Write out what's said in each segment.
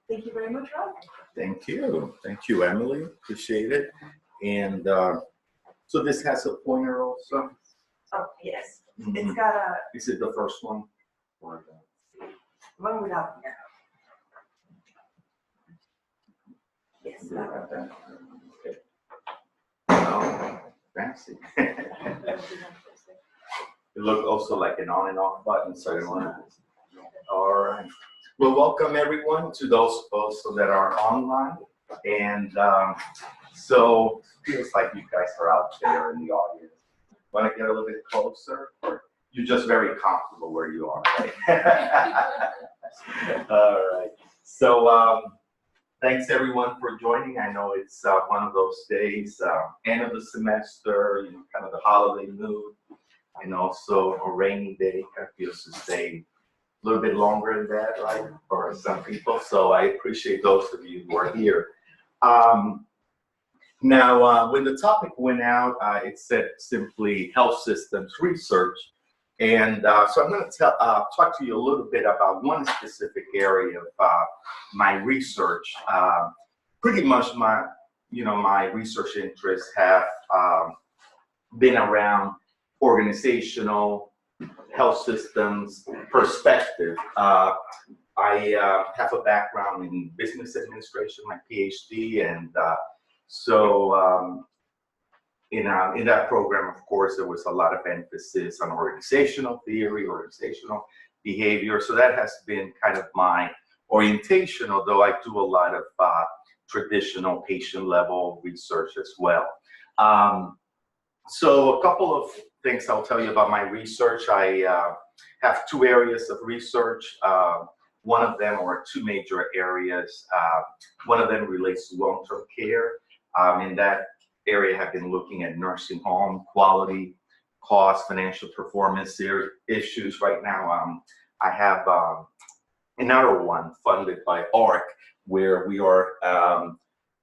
Thank you very much, Rob. Thank you, Emily. Appreciate it. And so this has a pointer also. Oh yes, it's got a. Is it the first one? Or One without here. Yes. okay. Oh, fancy. It looked also like an on and off button, so I don't want to. All right. Well, welcome everyone to those also that are online. And so it feels like you guys are out there in the audience. Want to get a little bit closer? Or you're just very comfortable where you are, right? All right. So thanks everyone for joining. I know it's one of those days, end of the semester, kind of the holiday mood, and also a rainy day. Kind of feels to stay a little bit longer than that, right, for some people. So I appreciate those of you who are here. Now, when the topic went out, it said simply health systems research. And so I'm going to talk to you a little bit about one specific area of my research. Pretty much my research interests have been around organizational health systems perspective. I have a background in business administration, my PhD, and so in that program, of course, there was a lot of emphasis on organizational theory, organizational behavior. So that has been kind of my orientation, although I do a lot of traditional patient level research as well. So a couple of things I'll tell you about my research. I have two areas of research. One of them, or two major areas, one of them relates to long-term care. In that area, I've been looking at nursing home quality, cost, financial performance issues. Right now, I have another one funded by ARC, where we are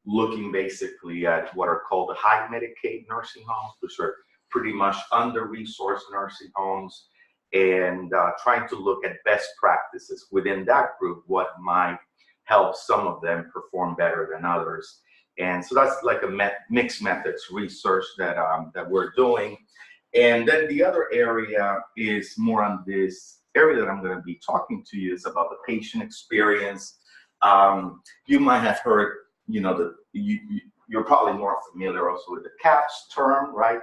looking basically at what are called the high Medicaid nursing homes, which are pretty much under-resourced nursing homes, and trying to look at best practices within that group, what might help some of them perform better than others. And so that's like a mixed methods research that we're doing. And then the other area is more on this area that I'm going to be talking to you is about the patient experience. You might have heard, you're probably more familiar also with the CAHPS term, right?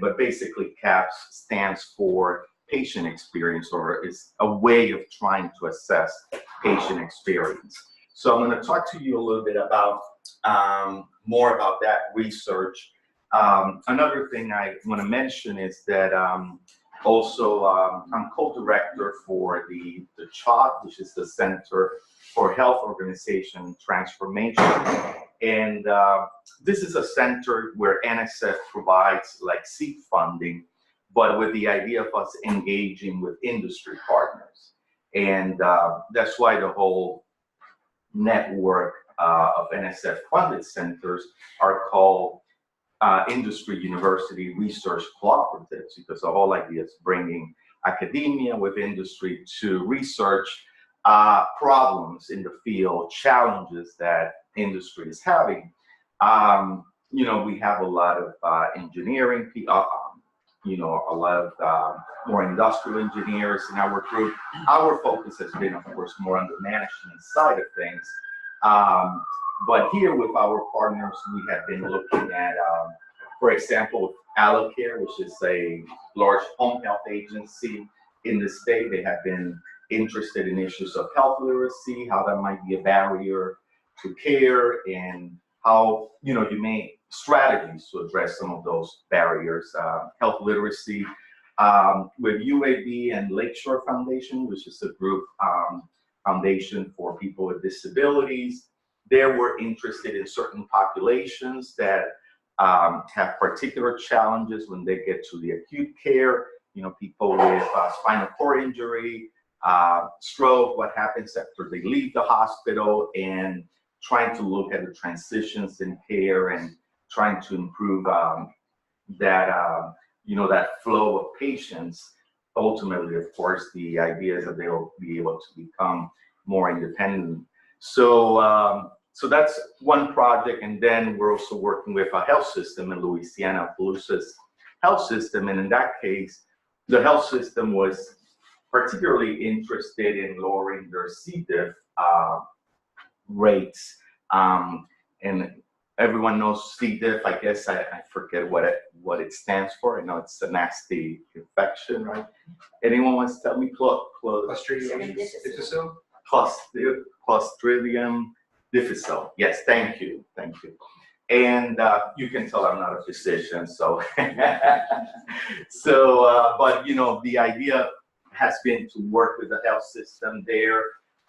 But basically CAHPS stands for patient experience, or is a way of trying to assess patient experience. So I'm going to talk to you a little bit about more about that research. Another thing I want to mention is that also I'm co-director for the CHOT, which is the Center for Health Organization Transformation. And this is a center where NSF provides like seed funding, but with the idea of us engaging with industry partners. And that's why the whole network of NSF funded centers are called industry university research cooperatives, because the whole idea is bringing academia with industry to research problems in the field, challenges that industry is having. We have a lot of engineering, a lot of more industrial engineers in our group. Our focus has been, of course, more on the management side of things. But here with our partners, we have been looking at, for example, Allocare, which is a large home health agency in the state. They have been interested in issues of health literacy, how that might be a barrier to care, and how, you may strategies to address some of those barriers. Health literacy with UAB and Lakeshore Foundation, which is a group foundation for people with disabilities. They were interested in certain populations that have particular challenges when they get to the acute care. People with spinal cord injury, stroke, what happens after they leave the hospital, and trying to look at the transitions in care and trying to improve that flow of patients. Ultimately, of course, the idea is that they'll be able to become more independent. So that's one project, and then we're also working with a health system in Louisiana, Paloussa's health system, and in that case, the health system was particularly interested in lowering their C. diff rates, and everyone knows C. diff. I guess I forget what it stands for. I know it's a nasty infection, right? Anyone wants to tell me? Clostridium difficile? Clostridium difficile. Yes, thank you. And you can tell I'm not a physician, so but the idea has been to work with the health system there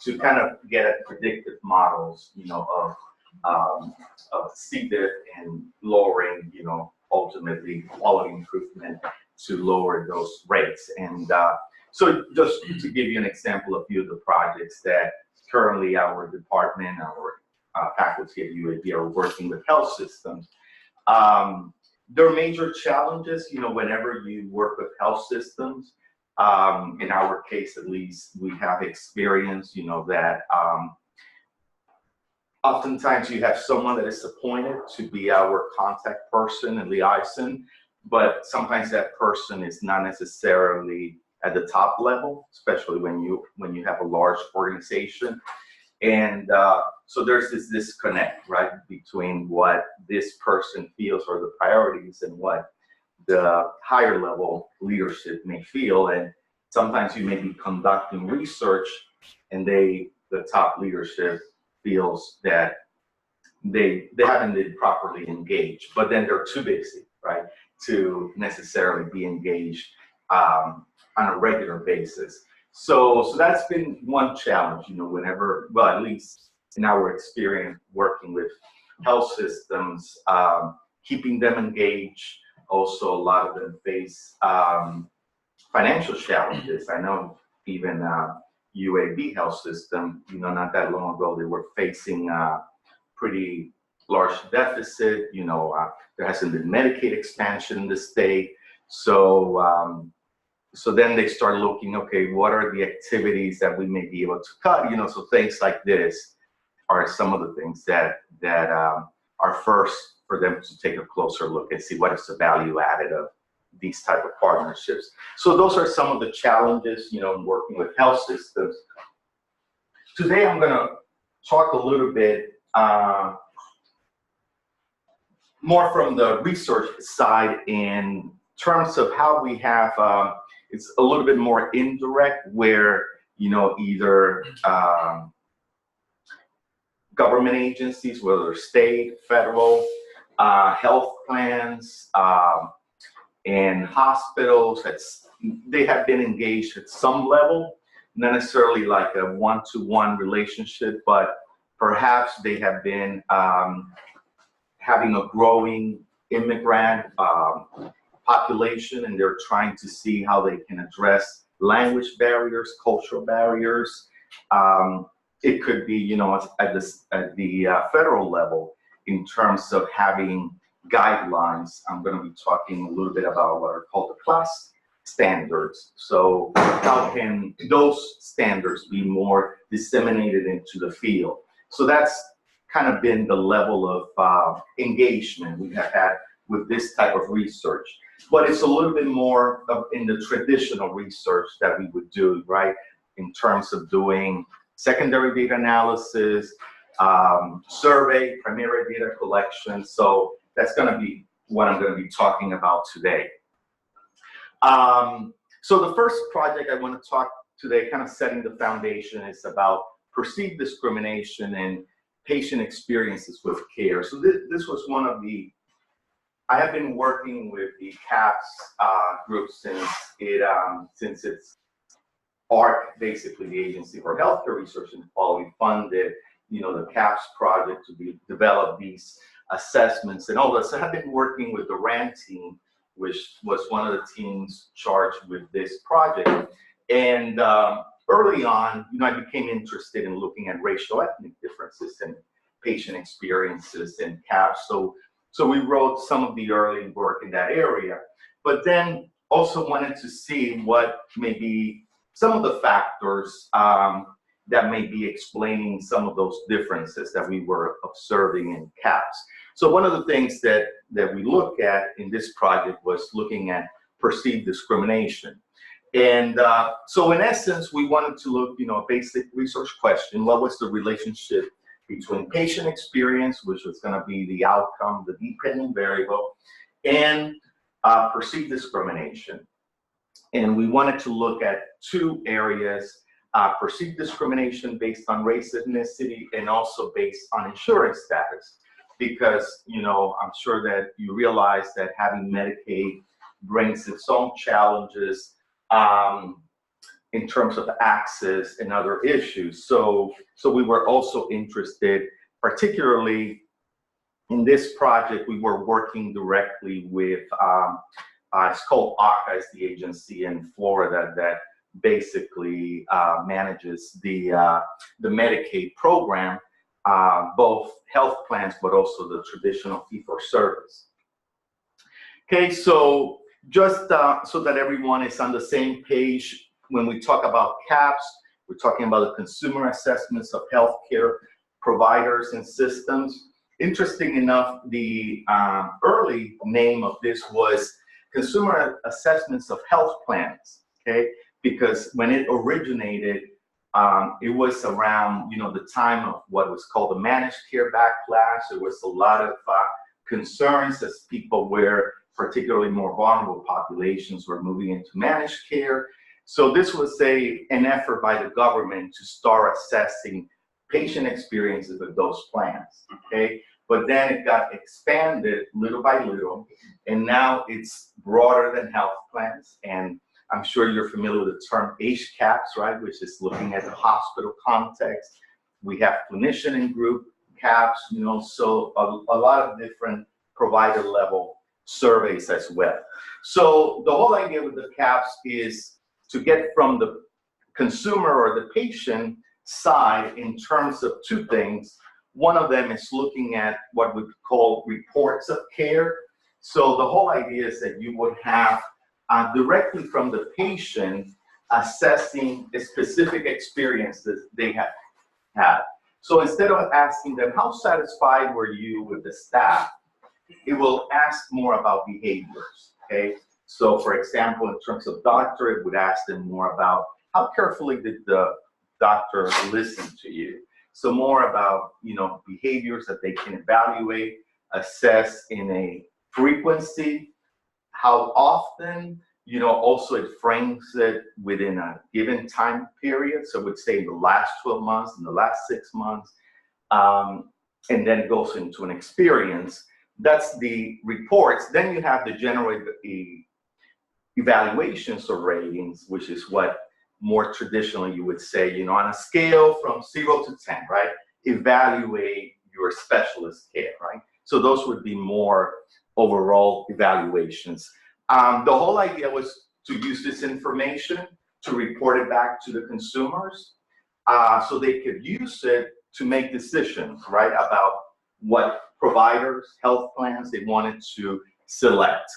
to kind of get at predictive models, of C. diff and lowering, ultimately quality improvement to lower those rates. And so just to give you an example, a few of the projects that currently our department, our faculty at UAB are working with health systems. There are major challenges, whenever you work with health systems. In our case, at least, we have experience, that oftentimes you have someone that is appointed to be our contact person and liaison, but sometimes that person is not necessarily at the top level, especially when you have a large organization. And so there's this disconnect, right, between what this person feels are the priorities and what the higher level leadership may feel. And sometimes you may be conducting research and the top leadership feels that they haven't been properly engaged, but then they're too busy, right, to necessarily be engaged on a regular basis. So that's been one challenge, whenever, well, at least in our experience working with health systems, keeping them engaged. Also, a lot of them face financial challenges. I know even UAB health system, not that long ago, they were facing pretty large deficit. There hasn't been Medicaid expansion in the state. So then they start looking, okay, what are the activities that we may be able to cut? So things like this are some of the things that are first for them to take a closer look and see what is the value added of these type of partnerships. So those are some of the challenges, in working with health systems. Today, I'm going to talk a little bit more from the research side in terms of how we have, it's a little bit more indirect, where, either government agencies, whether state, federal, health plans, and hospitals, they have been engaged at some level, not necessarily like a one-to-one relationship, but perhaps they have been having a growing immigrant population, and they're trying to see how they can address language barriers, cultural barriers. It could be, at the federal level, in terms of having guidelines. I'm going to be talking a little bit about what are called the class standards. So how can those standards be more disseminated into the field? So that's kind of been the level of engagement we have had with this type of research. But it's a little bit more in the traditional research that we would do, right? In terms of doing secondary data analysis, survey, primary data collection. So that's going to be what I'm going to be talking about today. So the first project I want to talk today, kind of setting the foundation, is about perceived discrimination and patient experiences with care. So this was one of the, I have been working with the CAHPS group since its ARC, basically the Agency for Healthcare Research and Quality, funded, the CAHPS project to develop these assessments and all that. So I've been working with the RAND team, which was one of the teams charged with this project. And early on, I became interested in looking at racial ethnic differences and patient experiences in CAHPS. So we wrote some of the early work in that area, but then also wanted to see what maybe some of the factors that may be explaining some of those differences that we were observing in CAHPS. So one of the things that we look at in this project was looking at perceived discrimination. And so in essence, we wanted to look, a basic research question: what was the relationship between patient experience, which was going to be the outcome, the dependent variable, and perceived discrimination? And we wanted to look at two areas: perceived discrimination based on race, ethnicity, and also based on insurance status. Because, I'm sure that you realize that having Medicaid brings its own challenges in terms of access and other issues. So we were also interested, particularly in this project, we were working directly with, it's called AHCA, is the agency in Florida that basically manages the Medicaid program, both health plans, but also the traditional fee-for-service. Okay, so just so that everyone is on the same page, when we talk about CAHPS, we're talking about the consumer assessments of healthcare providers and systems. Interesting enough, the early name of this was Consumer Assessments of Health Plans, okay? Because when it originated, it was around, the time of what was called the managed care backlash. There was a lot of concerns as people were, particularly more vulnerable populations, were moving into managed care. So this was an effort by the government to start assessing patient experiences with those plans, okay? But then it got expanded little by little, and now it's broader than health plans. And I'm sure you're familiar with the term CAHPS, right, which is looking at the hospital context. We have clinician and group CAHPS, so a lot of different provider level surveys as well. So the whole idea with the CAHPS is to get from the consumer or the patient side in terms of two things. One of them is looking at what we call reports of care. So the whole idea is that you would have directly from the patient assessing a specific experiences they have had. So instead of asking them, how satisfied were you with the staff, it will ask more about behaviors, okay? So for example, in terms of doctor, it would ask them more about how carefully did the doctor listen to you? So more about, behaviors that they can evaluate, assess in a frequency, how often, also it frames it within a given time period. So we'd say the last 12 months and the last 6 months, and then it goes into an experience. That's the reports. Then you have the general evaluations or ratings, which is what more traditionally you would say, on a scale from 0 to 10, right? Evaluate your specialist care, right? So those would be more overall evaluations. The whole idea was to use this information to report it back to the consumers so they could use it to make decisions, right, about what providers, health plans they wanted to select.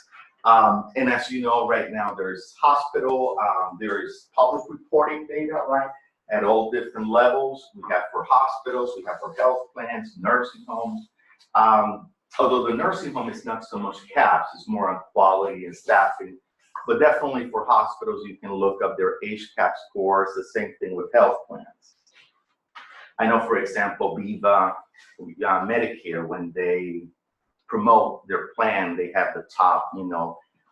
And as you know, right now there's hospital, there's public reporting data, right, at all different levels. We have for hospitals, we have for health plans, nursing homes. Although the nursing home is not so much CAHPS, it's more on quality and staffing. But definitely for hospitals, you can look up their HCAHPS scores, the same thing with health plans. I know, for example, Viva, Medicare, when they promote their plan, they have the top,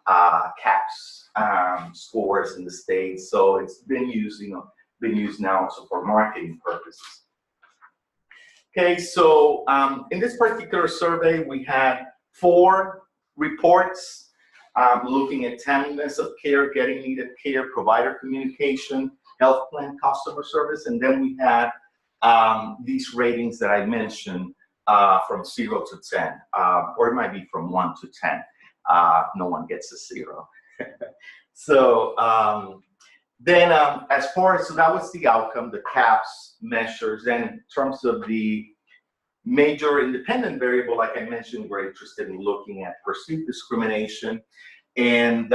CAHPS scores in the States. So it's been used, been used now also for marketing purposes. Okay, so in this particular survey, we had 4 reports looking at timeliness of care, getting needed care, provider communication, health plan customer service, and then we had these ratings that I mentioned from 0 to 10, or it might be from 1 to 10. No one gets a 0. So then as far as, so that was the outcome, the CAHPS measures. And in terms of the major independent variable, like I mentioned, we're interested in looking at perceived discrimination. And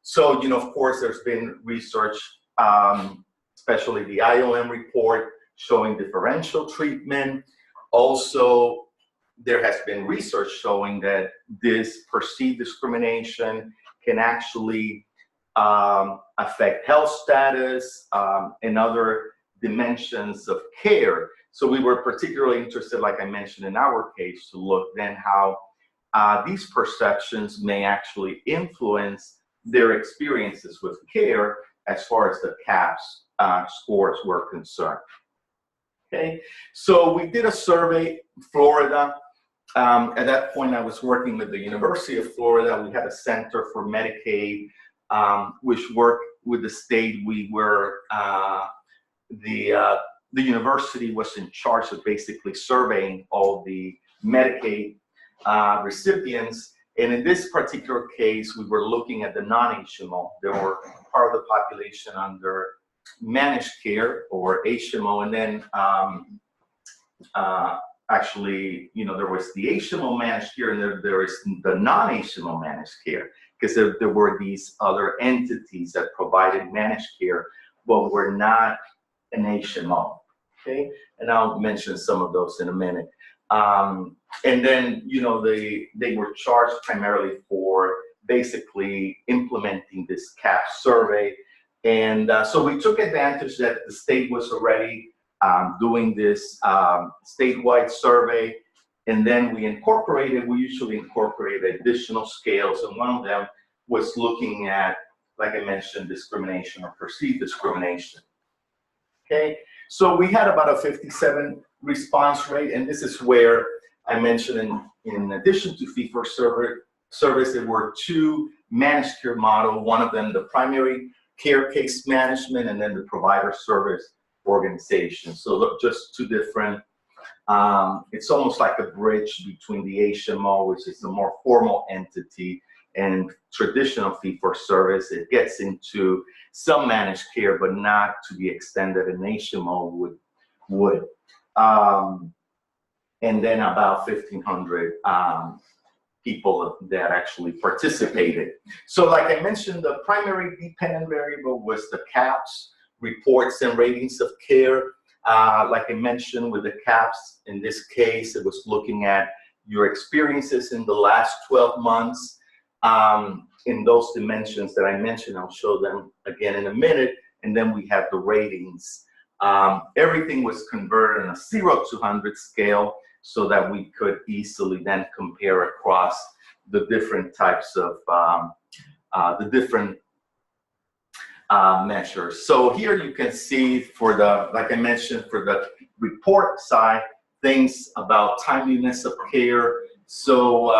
so, of course, there's been research especially the IOM report showing differential treatment. Also, there has been research showing that this perceived discrimination can actually affect health status and other dimensions of care. So we were particularly interested, like I mentioned in our case, to look then how these perceptions may actually influence their experiences with care as far as the CAHPS scores were concerned. Okay, so we did a survey in Florida. At that point, I was working with the University of Florida. We had a Center for Medicaid, which worked with the state. We were, the university was in charge of basically surveying all the Medicaid recipients. And in this particular case, we were looking at the non-HMO. They were part of the population under managed care or HMO, and then actually, you know, there was the HMO managed care, and there is the non-HMO managed care, because there were these other entities that provided managed care, but were not an HMO. Okay, and I'll mention some of those in a minute. And then, you know, they were charged primarily for basically implementing this CAHPS survey. And so we took advantage that the state was already doing this statewide survey. And then we usually incorporate additional scales. And one of them was looking at, like I mentioned, discrimination or perceived discrimination. Okay, so we had about a 57 response rate. And this is where I mentioned in addition to fee-for-service, there were two managed care models. One of them, the primary care case management, and then the provider service organization. So look, just two different, it's almost like a bridge between the HMO, which is a more formal entity, and traditional fee-for-service. It gets into some managed care, but not to the extent that an HMO would. And then about 1,500 people that actually participated. So like I mentioned, the primary dependent variable was the CAHPS, reports and ratings of care. Like I mentioned with the CAHPS, in this case, it was looking at your experiences in the last 12 months in those dimensions that I mentioned. I'll show them again in a minute. And then we have the ratings. Everything was converted on a 0 to 100 scale, so that we could easily then compare across the different types of measures. So here you can see for the, like I mentioned, for the report side, things about timeliness of care. So,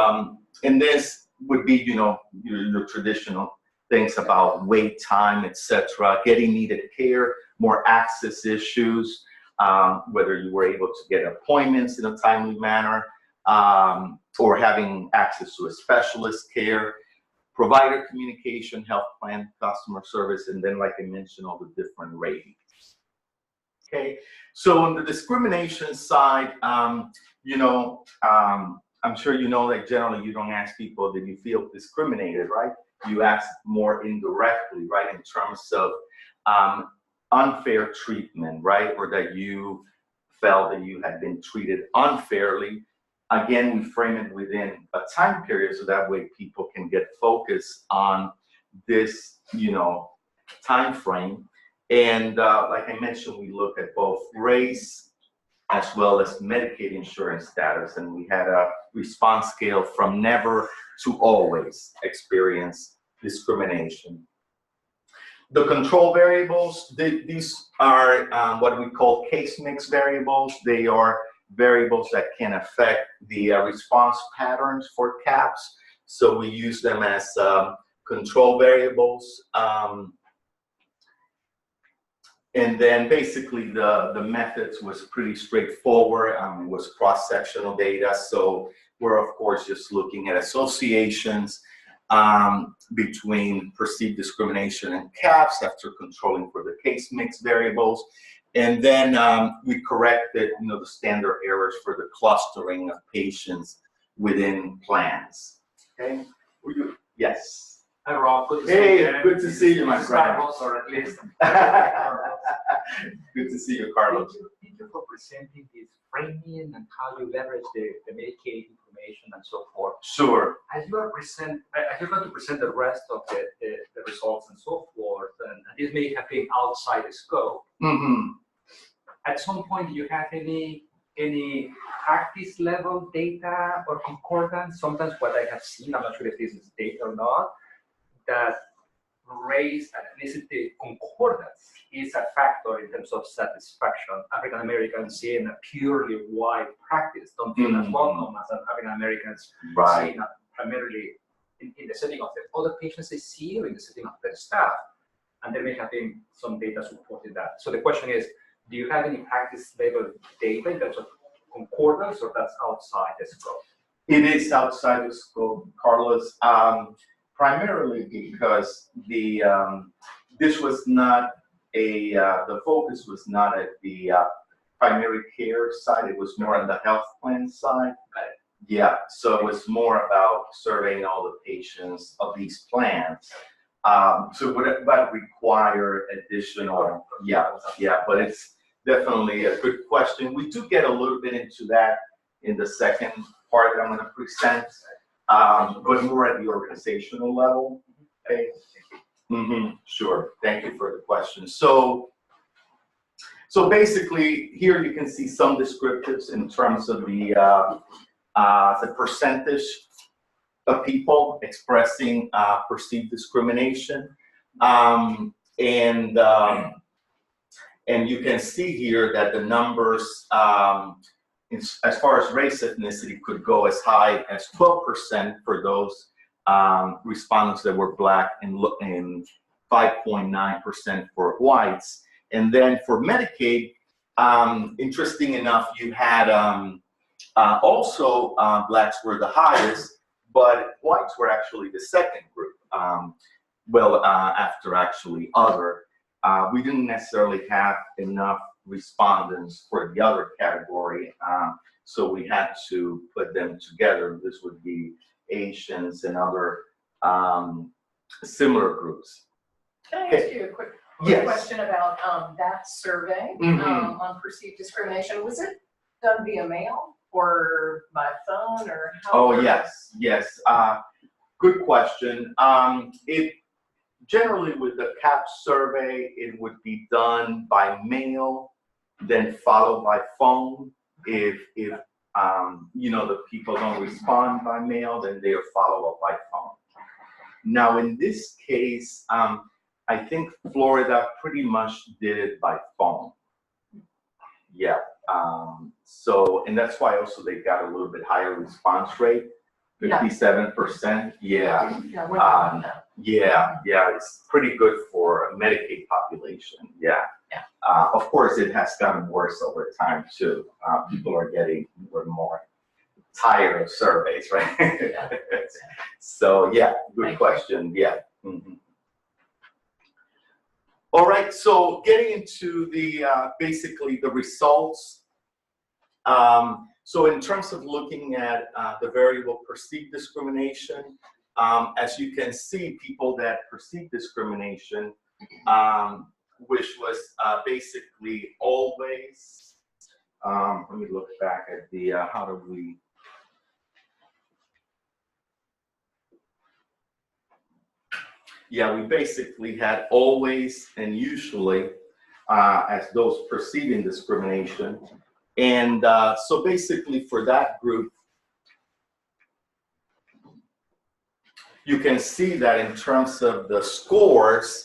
and this would be, you know, your traditional things about wait time, etc., getting needed care, more access issues, whether you were able to get appointments in a timely manner, or having access to a specialist care, provider communication, health plan, customer service, and then, like I mentioned, all the different ratings. Okay, so on the discrimination side, you know, I'm sure you know that generally you don't ask people, did you feel discriminated, right? You ask more indirectly, right, in terms of unfair treatment, right? Or that you felt that you had been treated unfairly. Again, we frame it within a time period, so that way people can get focused on this, you know, time frame. And like I mentioned, we look at both race as well as Medicaid insurance status, and we had a response scale from never to always experience discrimination. The control variables, these are what we call case mix variables. They are variables that can affect the response patterns for CAHPS. So we use them as control variables. And then basically the methods was pretty straightforward. It was cross-sectional data. So we're of course just looking at associations between perceived discrimination and CAHPS after controlling for the case mix variables. And then we corrected, you know, the standard errors for the clustering of patients within plans. Okay, yes. Hi, Rob. Good to see you. Hey, again. good to see you, my friend. Carlos, or at least. Good to see you, Carlos. Thank you for presenting this framing and how you leverage the Medicaid information and so forth. Sure. As you are going to present the rest of the results and so forth, and this may have been outside the scope. Mm-hmm. At some point, do you have any practice level data or concordance? Sometimes what I have seen, I'm not sure if this is data or not, that race and ethnicity concordance is a factor in terms of satisfaction. African Americans see in a purely white practice don't feel as welcome as African Americans Right. see primarily in the setting of the other patients they see or in the setting of their staff. And there may have been some data supporting that. So the question is, do you have any practice level data in terms of concordance, or that's outside the scope? It is outside the scope, Carlos, primarily because this was not the focus was not at the primary care side. It was more on the health plan side. Yeah, so it was more about surveying all the patients of these plans. So would that require additional? Yeah, but it's definitely a good question. We do get a little bit into that in the second part that I'm going to present, but more at the organizational level. Okay. Sure. Thank you for the question. So basically, here you can see some descriptives in terms of the percentage of people expressing perceived discrimination, and you can see here that the numbers, as far as race ethnicity, could go as high as 12% for those respondents that were Black and 5.9% for whites. And then for Medicaid, interesting enough, you had also Blacks were the highest, but whites were actually the second group. After actually other. We didn't necessarily have enough respondents for the other category, so we had to put them together. This would be Asians and other similar groups. Can I ask you a quick question about that survey on perceived discrimination? Was it done via mail or by phone or how? Oh, yes. Good question. Generally, with the CAHPS survey, it would be done by mail, then followed by phone. If the people don't respond by mail, then they are followed up by phone. Now, in this case, I think Florida pretty much did it by phone. Yeah. And that's why also they got a little bit higher response rate, 57%. Yeah. It's pretty good for a Medicaid population. Yeah. Of course, it has gotten worse over time too. People are getting more and more tired of surveys, right? So yeah, good question. Yeah. All right. So getting into the basically the results. So in terms of looking at the variable perceived discrimination, as you can see, people that perceive discrimination, which was basically always, let me look back at the, how do we, we basically had always and usually as those perceiving discrimination. And so basically for that group, you can see that in terms of the scores,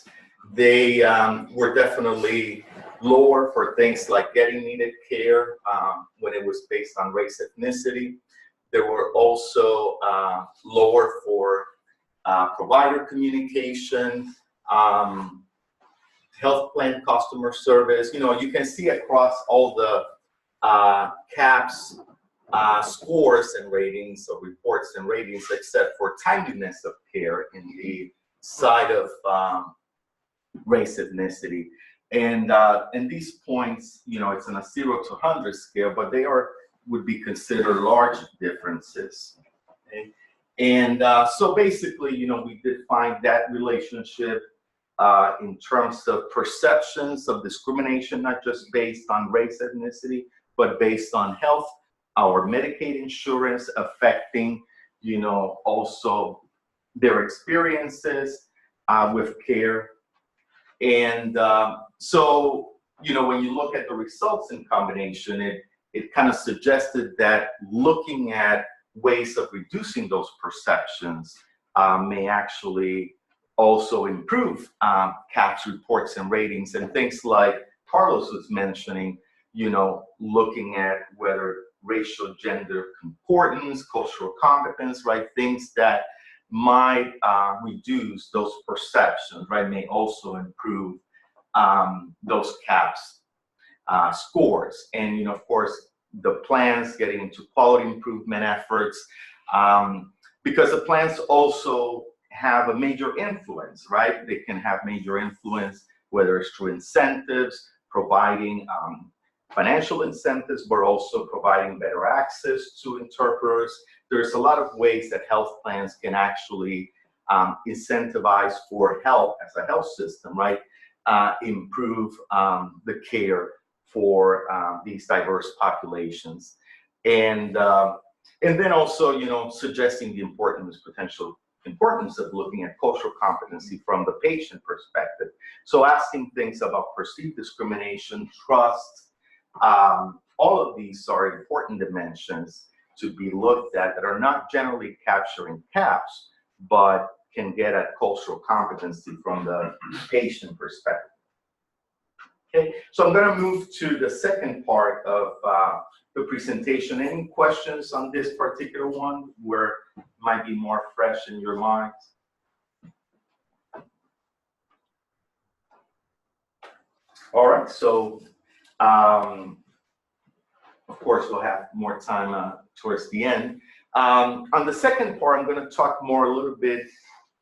they were definitely lower for things like getting needed care when it was based on race ethnicity. They were also lower for provider communication, health plan customer service. You can see across all the CAHPS scores and ratings, or reports and ratings, except for timeliness of care in the side of race ethnicity. And these points, it's on a 0 to 100 scale, but they would be considered large differences. Okay? And so basically, we did find that relationship in terms of perceptions of discrimination, not just based on race, ethnicity, but based on health, our Medicaid insurance affecting, also their experiences with care. And so, when you look at the results in combination, it kind of suggested that looking at ways of reducing those perceptions may actually also improve CAHPS reports and ratings, and things like Carlos was mentioning, looking at whether racial gender concordance, cultural competence, right, things that might reduce those perceptions, right, may also improve those CAHPS scores. And, of course, the plans getting into quality improvement efforts, because the plans also have a major influence, right? They can have major influence, whether it's through incentives, providing financial incentives, but also providing better access to interpreters. There's a lot of ways that health plans can actually incentivize for health as a health system, right? Improve the care for these diverse populations. And then also, suggesting the potential importance of looking at cultural competency from the patient perspective. So asking things about perceived discrimination, trust, all of these are important dimensions to be looked at that are not generally capturing CAHPS, but can get at cultural competency from the patient perspective. Okay, so I'm going to move to the second part of the presentation. Any questions on this particular one where it might be more fresh in your minds? All right, so of course we'll have more time towards the end. On the second part, I'm going to talk a little bit,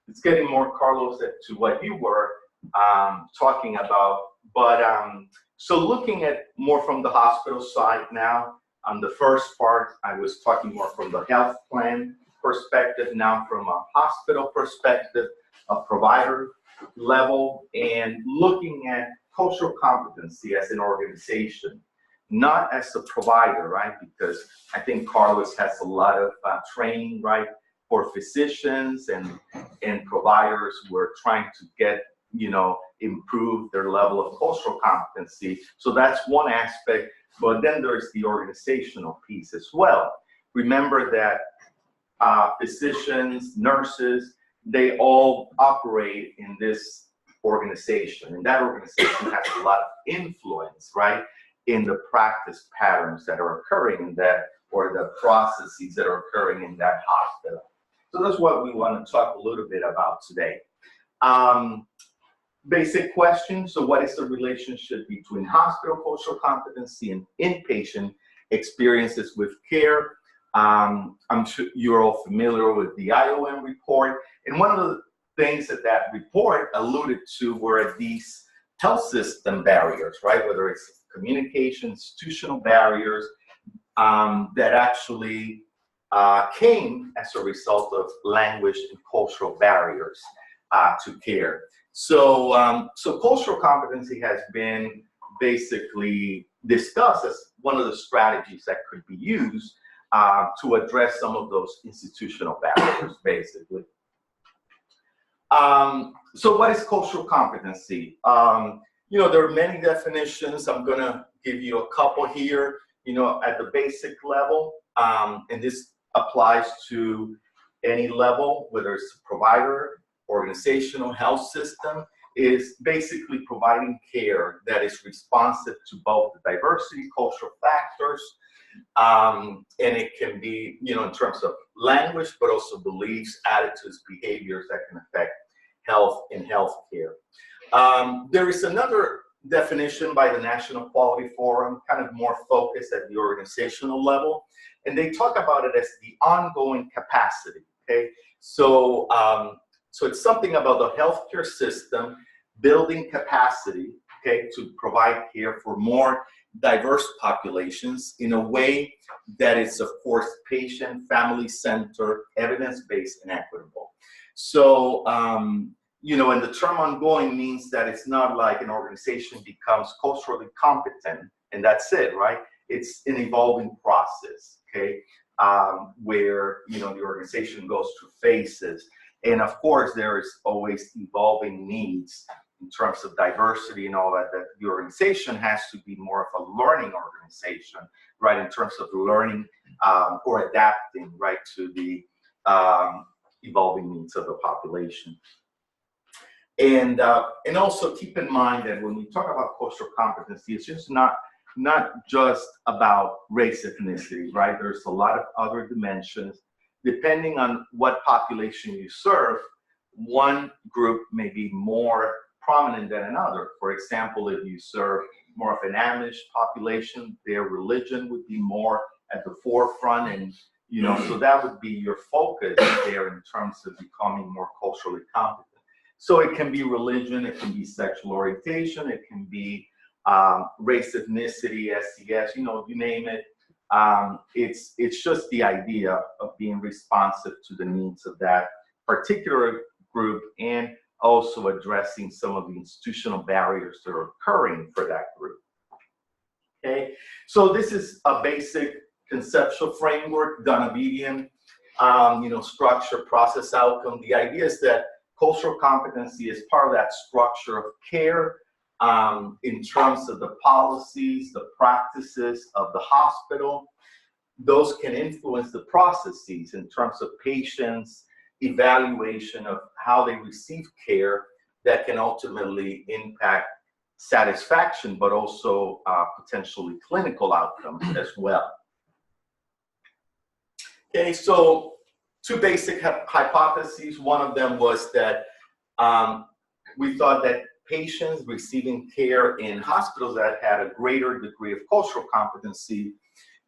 it's getting more, Carlos, to what you were talking about. But so looking at more from the hospital side now, on the first part, I was talking more from the health plan perspective, now from a hospital perspective, a provider level, and looking at cultural competency as an organization, not as a provider, right? Because I think Carlos has a lot of training, right, for physicians and providers who are trying to get, improve their level of cultural competency. So that's one aspect, but then there's the organizational piece as well. Remember that physicians, nurses, they all operate in this organization, and that organization has a lot of influence, right, in the practice patterns that are occurring in that, or the processes that are occurring in that hospital. So that's what we want to talk a little bit about today. Basic question, so what is the relationship between hospital cultural competency and inpatient experiences with care? I'm sure you're all familiar with the IOM report, and one of the things that report alluded to were these health system barriers, right? Whether it's communication, institutional barriers that actually came as a result of language and cultural barriers to care. So, so cultural competency has been basically discussed as one of the strategies that could be used to address some of those institutional barriers, basically. So what is cultural competency? There are many definitions. I'm going to give you a couple here, at the basic level. And this applies to any level, whether it's a provider, organizational, health system, is basically providing care that is responsive to both the diversity, cultural factors, and it can be, in terms of language, but also beliefs, attitudes, behaviors that can affect health and healthcare. There is another definition by the National Quality Forum, kind of more focused at the organizational level, and they talk about it as the ongoing capacity, okay? So, so it's something about the healthcare system building capacity, okay, to provide care for more diverse populations in a way that is, of course, patient, family-centered, evidence-based, and equitable. So, you know, and the term ongoing means that it's not like an organization becomes culturally competent and that's it, right? It's an evolving process, okay? Where, you know, the organization goes through phases. And of course, there is always evolving needs in terms of diversity and all that, that the organization has to be more of a learning organization, right, in terms of learning or adapting, right, to the evolving needs of the population. And also keep in mind that when we talk about cultural competency, it's just not just about race, ethnicity, right? There's a lot of other dimensions. Depending on what population you serve, one group may be more prominent than another. For example, if you serve more of an Amish population, their religion would be more at the forefront, and you know, so that would be your focus there in terms of becoming more culturally competent. So it can be religion, it can be sexual orientation, it can be race, ethnicity, SES, you know, you name it. It's just the idea of being responsive to the needs of that particular group and also addressing some of the institutional barriers that are occurring for that group. Okay, so this is a basic conceptual framework, Donavidian, you know, structure, process, outcome. The idea is that cultural competency is part of that structure of care in terms of the policies, the practices of the hospital. Those can influence the processes in terms of patients, evaluation of how they receive care that can ultimately impact satisfaction, but also potentially clinical outcomes as well. Okay, so two basic hypotheses. One of them was that we thought that patients receiving care in hospitals that had a greater degree of cultural competency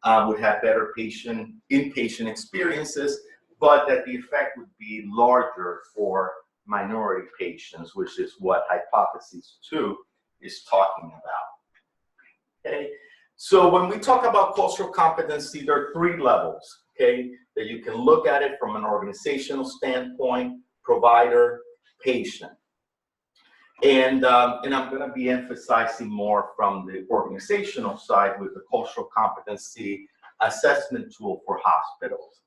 would have better inpatient experiences, but that the effect would be larger for minority patients, which is what hypothesis 2 is talking about. Okay, so when we talk about cultural competency, there are 3 levels, okay, that you can look at it from an organizational standpoint, provider, patient. And I'm going to be emphasizing more from the organizational side with the cultural competency assessment tool for hospitals.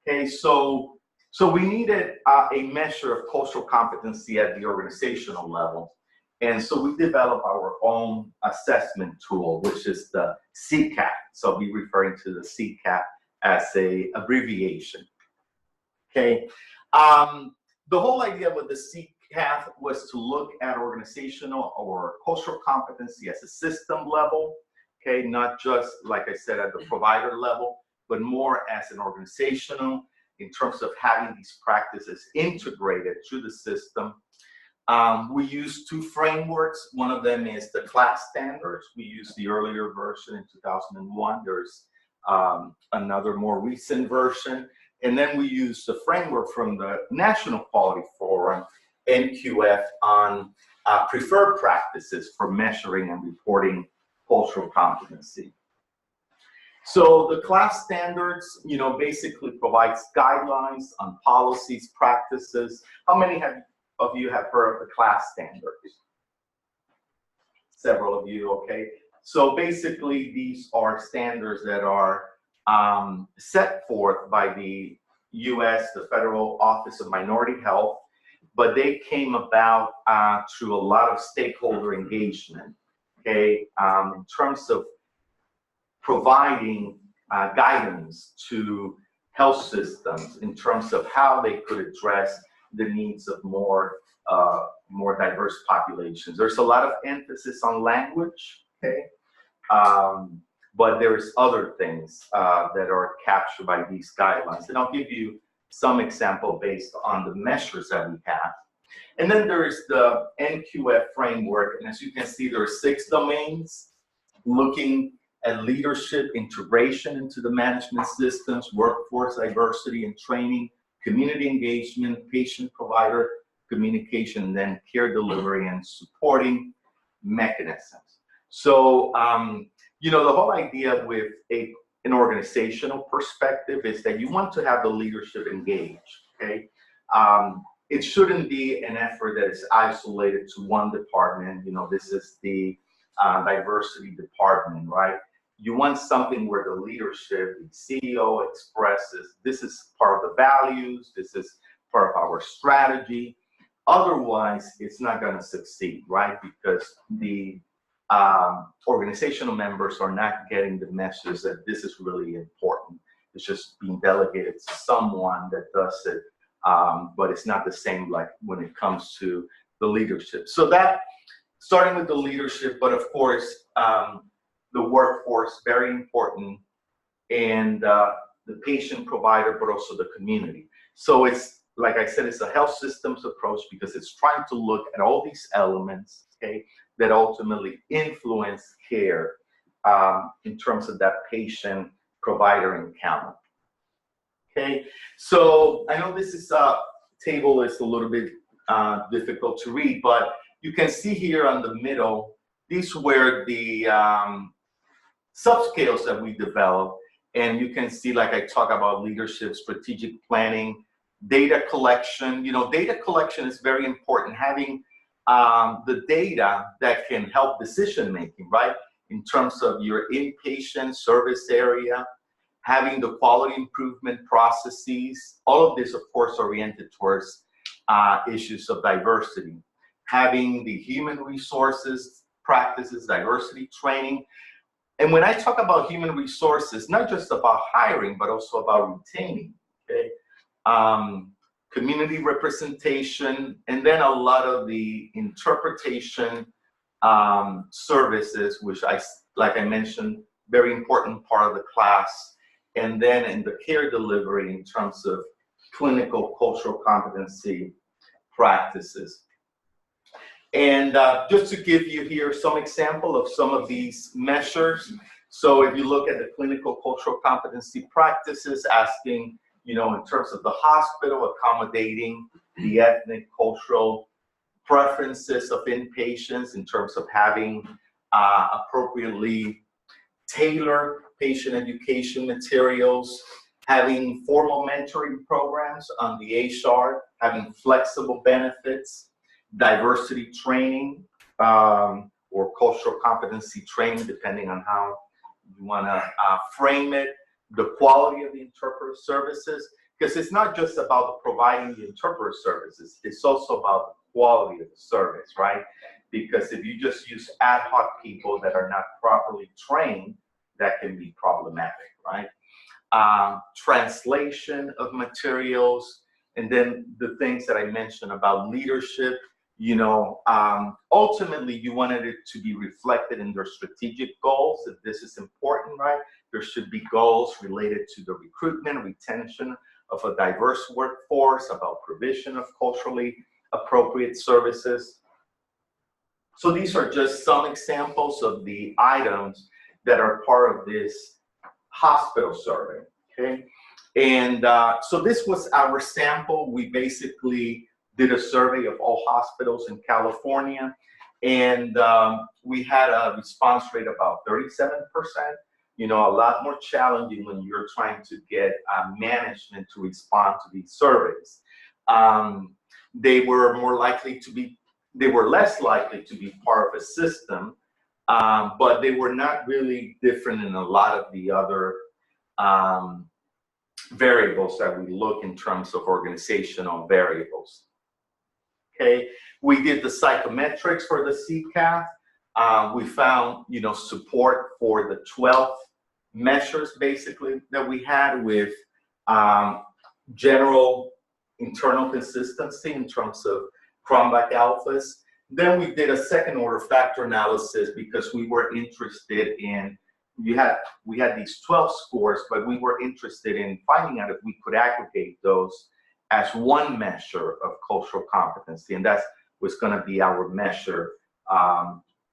Okay, so we needed a measure of cultural competency at the organizational level. And so we developed our own assessment tool, which is the CCATH. So I'll be referring to the CCATH as an abbreviation. Okay, the whole idea with the CCATH was to look at organizational or cultural competency as a system level, okay, not just, like I said, at the provider level, but more as an organizational in terms of having these practices integrated through the system. We use 2 frameworks. One of them is the CLAS standards. We used the earlier version in 2001. There's another more recent version. And then we use the framework from the National Quality Forum, NQF, on preferred practices for measuring and reporting cultural competency. So the CLAS standards, you know, basically provides guidelines on policies, practices. How many of you have heard of the CLAS standards? Several of you, okay. So basically these are standards that are set forth by the US, the Federal Office of Minority Health, but they came about through a lot of stakeholder engagement, okay, in terms of providing guidance to health systems in terms of how they could address the needs of more diverse populations. There's a lot of emphasis on language, okay, but there's other things that are captured by these guidelines. And I'll give you some example based on the measures that we have. And then there is the NQF framework, and as you can see, there are 6 domains looking at leadership, integration into the management systems, workforce diversity and training, community engagement, patient-provider communication, and then care delivery and supporting mechanisms. So You know, the whole idea with an organizational perspective is that you want to have the leadership engaged, okay? It shouldn't be an effort that is isolated to one department. You know, this is the diversity department, right? You want something where the leadership, the CEO expresses, this is part of the values, this is part of our strategy. Otherwise, it's not going to succeed, right? Because the organizational members are not getting the message that this is really important. It's just being delegated to someone that does it, but it's not the same like when it comes to the leadership. So that, starting with the leadership, but of course, the workforce, very important, and the patient provider, but also the community. So it's, like I said, it's a health systems approach because it's trying to look at all these elements, okay, that ultimately influence care in terms of that patient provider encounter. Okay, so I know this is table is a little bit difficult to read, but you can see here on the middle, these were the subscales that we developed, and you can see, like I talk about leadership, strategic planning, data collection. You know, data collection is very important, having the data that can help decision making, right? In terms of your inpatient service area, having the quality improvement processes, all of this, of course, oriented towards issues of diversity. Having the human resources practices, diversity training. And when I talk about human resources, not just about hiring, but also about retaining, okay? Community representation, and then a lot of the interpretation services, which like I mentioned, very important part of the class. And then in the care delivery in terms of clinical cultural competency practices. And just to give you here some example of some of these measures. So if you look at the clinical cultural competency practices, asking, you know, in terms of the hospital, accommodating the ethnic, cultural preferences of inpatients, in terms of having appropriately tailored patient education materials, having formal mentoring programs on the HR, having flexible benefits, diversity training, or cultural competency training, depending on how you want to frame it, the quality of the interpreter services, because it's not just about providing the interpreter services, it's also about the quality of the service, right? Because if you just use ad hoc people that are not properly trained, that can be problematic, right? Translation of materials, and then the things that I mentioned about leadership. You know, ultimately you wanted it to be reflected in their strategic goals, that this is important, right? There should be goals related to the recruitment, retention of a diverse workforce, about provision of culturally appropriate services. So these are just some examples of the items that are part of this hospital survey, okay? And so this was our sample. We basically did a survey of all hospitals in California, and we had a response rate about 37%. You know, a lot more challenging when you're trying to get management to respond to these surveys. They were less likely to be part of a system, but they were not really different in a lot of the other variables that we look in terms of organizational variables. Okay, we did the psychometrics for the CCATH. We found, you know, support for the 12 measures basically that we had with general internal consistency in terms of Cronbach alphas. Then we did a second order factor analysis because we were interested in, we had these 12 scores, but we were interested in finding out if we could aggregate those as one measure of cultural competency, and that was going to be our measure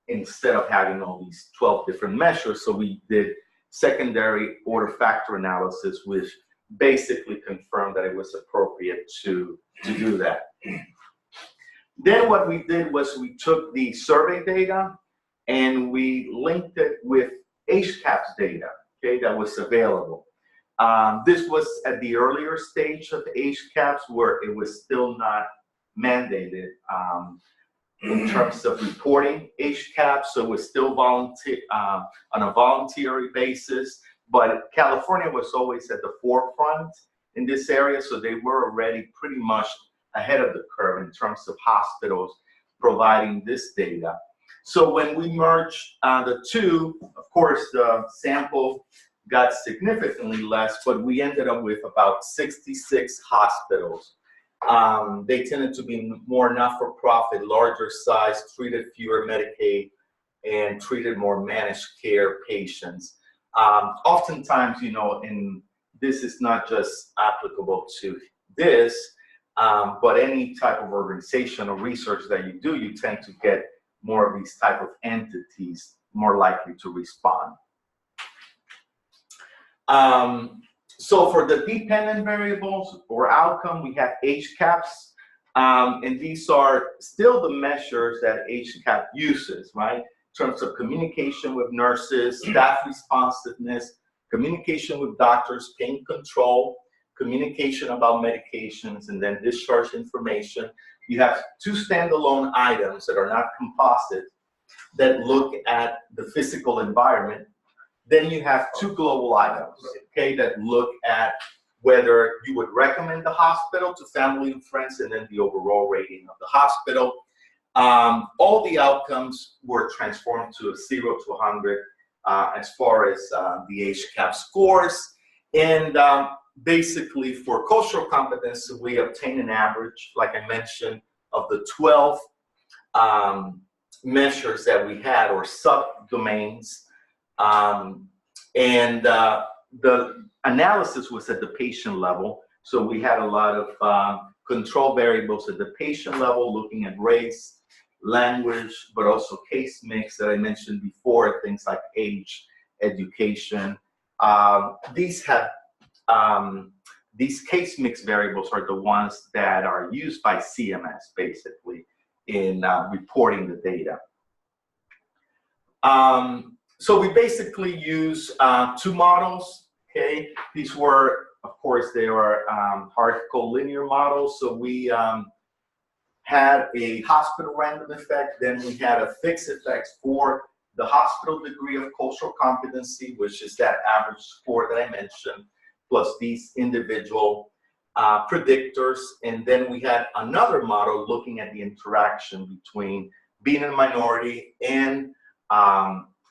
instead of having all these 12 different measures. So we did secondary order factor analysis, which basically confirmed that it was appropriate to do that. Then what we did was we took the survey data and we linked it with CAHPS data, okay, that was available. This was at the earlier stage of CAHPS where it was still not mandated in terms of reporting CAHPS, so it was still on a voluntary basis. But California was always at the forefront in this area, so they were already pretty much ahead of the curve in terms of hospitals providing this data. So when we merged the two, of course, the sample got significantly less, but we ended up with about 66 hospitals. They tended to be more not-for-profit, larger size, treated fewer Medicaid, and treated more managed care patients. Oftentimes, you know, and this is not just applicable to this, but any type of organization or research that you do, you tend to get more of these type of entities more likely to respond. So for the dependent variables or outcome, we have CAHPS, and these are still the measures that CAHPS uses, right? In terms of communication with nurses, staff responsiveness, communication with doctors, pain control, communication about medications, and then discharge information. You have two standalone items that are not composite that look at the physical environment. Then you have two global items, okay, that look at whether you would recommend the hospital to family and friends, and then the overall rating of the hospital. All the outcomes were transformed to a 0 to 100 as far as the CAHPS scores. And basically for cultural competence, we obtain an average, like I mentioned, of the 12 measures that we had, or subdomains. The analysis was at the patient level. So we had a lot of control variables at the patient level, looking at race, language, but also case mix that I mentioned before, things like age, education. These case mix variables are the ones that are used by CMS basically in reporting the data. So we basically use two models, okay? These were, of course, they were hierarchical linear models. So we had a hospital random effect, then we had a fixed effect for the hospital degree of cultural competency, which is that average score that I mentioned, plus these individual predictors. And then we had another model looking at the interaction between being a minority and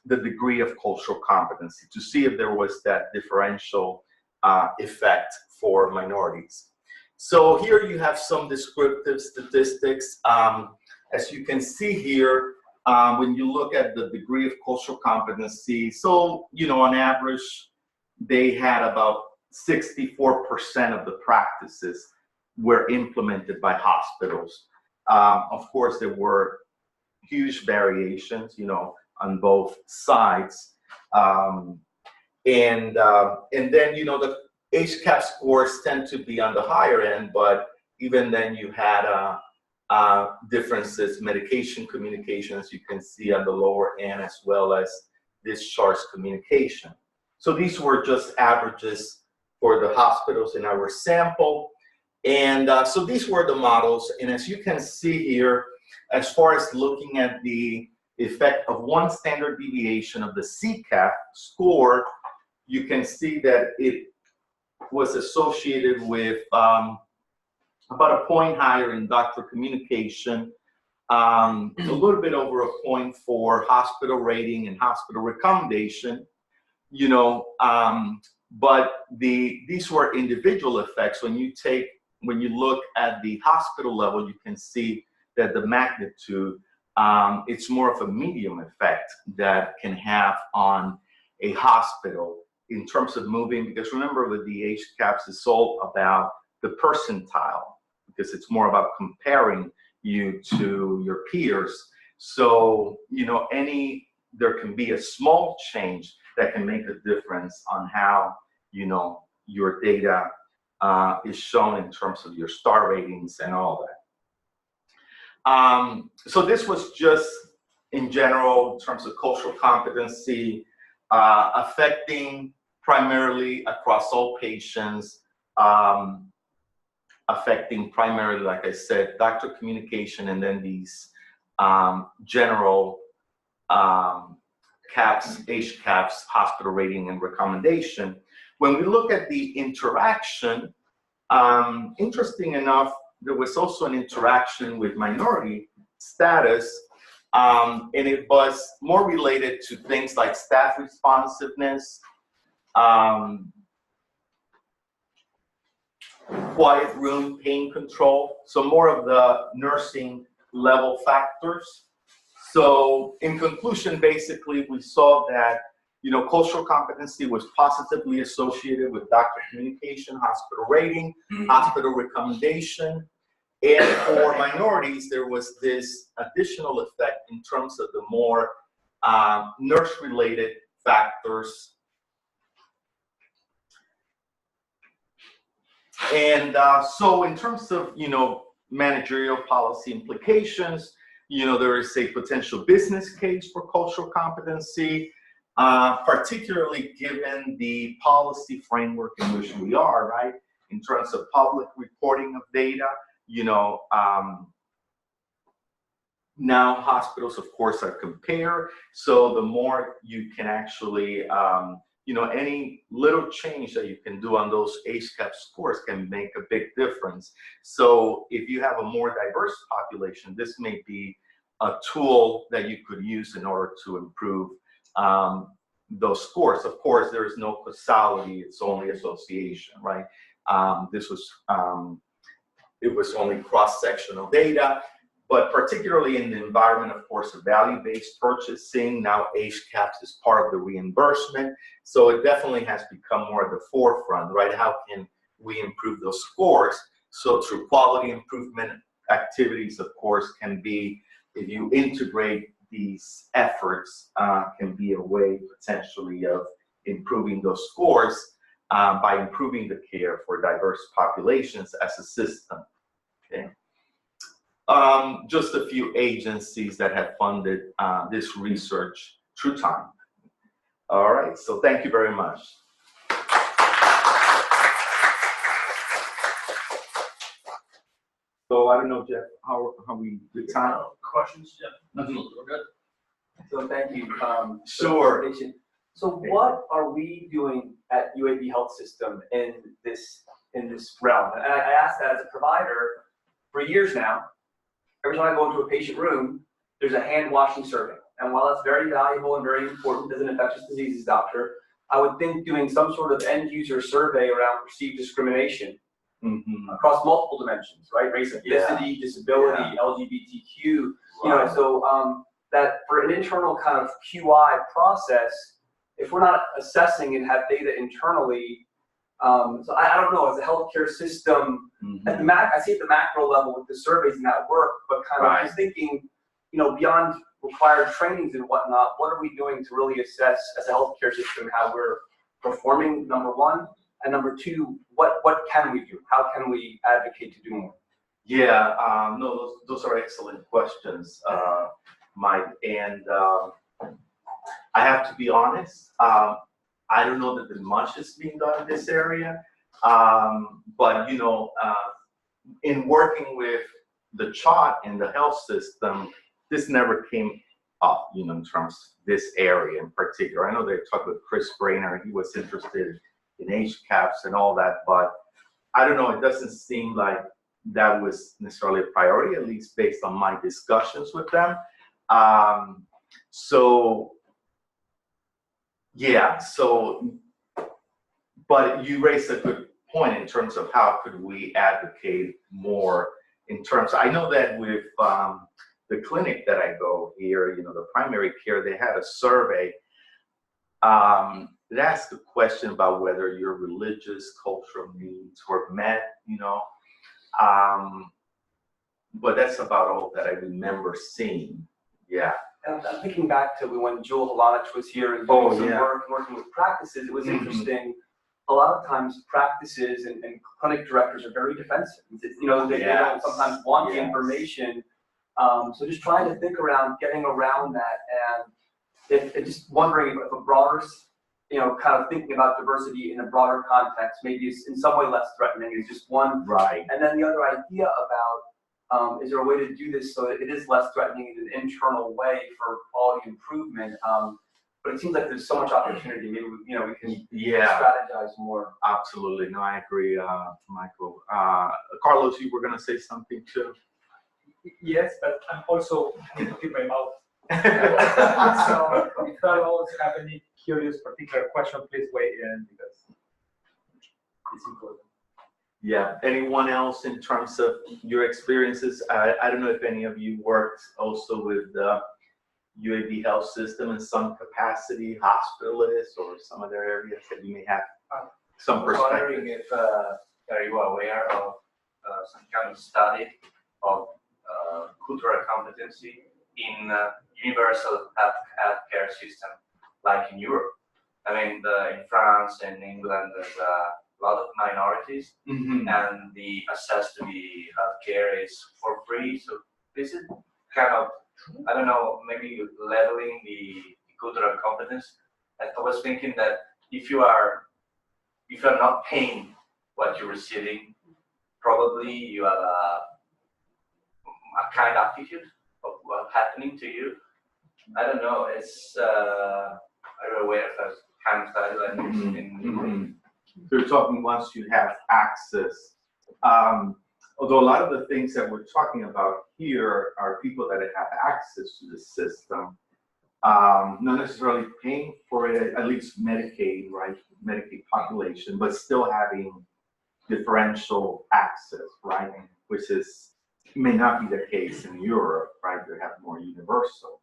the degree of cultural competency to see if there was that differential effect for minorities. So here you have some descriptive statistics. As you can see here, when you look at the degree of cultural competency, so, you know, on average, they had about 64% of the practices were implemented by hospitals. Of course, there were huge variations, you know, on both sides. And then, you know, the CAHPS scores tend to be on the higher end, but even then you had differences, medication communication, as you can see on the lower end, as well as discharge communication. So these were just averages for the hospitals in our sample. And so these were the models. And as you can see here, as far as looking at the effect of one standard deviation of the CCATH score, you can see that it was associated with about a point higher in doctor communication, a little bit over a point for hospital rating and hospital recommendation, you know, but these were individual effects. When you look at the hospital level, you can see that the magnitude, it's more of a medium effect that can have on a hospital in terms of moving, because remember with the CAHPS, it's all about the percentile, because it's more about comparing you to your peers. So, you know, there can be a small change that can make a difference on how, you know, your data is shown in terms of your star ratings and all that. So this was just in general in terms of cultural competency. affecting primarily across all patients, affecting primarily, like I said, doctor communication, and then these general CAHPS, CAHPS, hospital rating and recommendation. When we look at the interaction, interesting enough, there was also an interaction with minority status, and it was more related to things like staff responsiveness, quiet room pain control, so more of the nursing level factors. So in conclusion, basically, we saw that, you know, cultural competency was positively associated with doctor communication, hospital rating, hospital recommendation. And for minorities, there was this additional effect in terms of the more nurse-related factors. And so in terms of, you know, managerial policy implications, you know, there is a potential business case for cultural competency, particularly given the policy framework in which we are, right? In terms of public reporting of data, you know, now hospitals, of course, are compared. So the more you can actually, you know, any little change that you can do on those CAHPS scores can make a big difference. So if you have a more diverse population, this may be a tool that you could use in order to improve those scores. Of course, there is no causality, it's only association, right? This was, it was only cross-sectional data, but particularly in the environment, of course, of value-based purchasing, now CAHPS is part of the reimbursement. So it definitely has become more at the forefront, right? How can we improve those scores? So through quality improvement activities, of course, can be, if you integrate these efforts, can be a way potentially of improving those scores by improving the care for diverse populations as a system, okay? Just a few agencies that have funded this research through time. All right, so thank you very much. So I don't know, Jeff, how we do time? Questions, Jeff? Mhm. We're good. So thank you. Sure. So what are we doing at UAB Health System in this realm? And I ask that as a provider for years now. Every time I go into a patient room, there's a hand washing survey. And while that's very valuable and very important as an infectious diseases doctor, I would think doing some sort of end user survey around perceived discrimination across multiple dimensions, right? Race, ethnicity, disability, LGBTQ, you know, so that for an internal kind of QI process, if we're not assessing and have data internally, so I don't know, as a healthcare system, at the I see at the macro level with the surveys and that work, but kind of just thinking, you know, beyond required trainings and whatnot, what are we doing to really assess as a healthcare system how we're performing, number one, and number two, what can we do? How can we advocate to do more? Yeah, no, those are excellent questions, Mike. And I have to be honest, I don't know that much is being done in this area, but you know, in working with the chart in the health system, this never came up, you know, in terms of this area in particular. I know they talked with Chris Grainer, he was interested in CAHPS and all that, but I don't know, it doesn't seem like that was necessarily a priority, at least based on my discussions with them. So, yeah, so, but you raised a good point in terms of how could we advocate more in terms, I know that with the clinic that I go here, you know, the primary care, they had a survey that asked a question about whether your religious, cultural needs were met, you know, but that's about all that I remember seeing, yeah. And I'm thinking back to when Jewel Halanich was here and doing some work, working with practices, it was interesting. A lot of times practices and clinic directors are very defensive. You know, they don't sometimes want the information. So just trying to think around getting around that. And if just wondering if a broader, kind of thinking about diversity in a broader context, maybe it's in some way less threatening, is just one. Right. And then the other idea about, is there a way to do this so that it is less threatening in an internal way for quality improvement? But it seems like there's so much opportunity. Maybe we can strategize more. Absolutely. No, I agree, Michael. Carlos, you were going to say something too? Yes, but I'm also need to keep my mouth. So if fellows have any curious particular question, please weigh in because it's important. Yeah. Anyone else in terms of your experiences? I don't know if any of you worked also with the UAB health system in some capacity, hospitalists or some other areas that you may have some perspective. I'm wondering if are you aware of some kind of study of cultural competency in universal healthcare system, like in Europe? I mean, in France and England, there's a lot of minorities, and the access to the healthcare is for free. So this is kind of, I don't know, maybe leveling the cultural competence. I was thinking that if you are not paying what you're receiving, probably you have a kind attitude of what's happening to you. I don't know. It's I'm aware of that kind of study like this in Europe. So you're talking once you have access. Although a lot of the things that we're talking about here are people that have access to the system, not necessarily paying for it, at least Medicaid, right? Medicaid population, but still having differential access, right? Which may not be the case in Europe, right? They have more universal.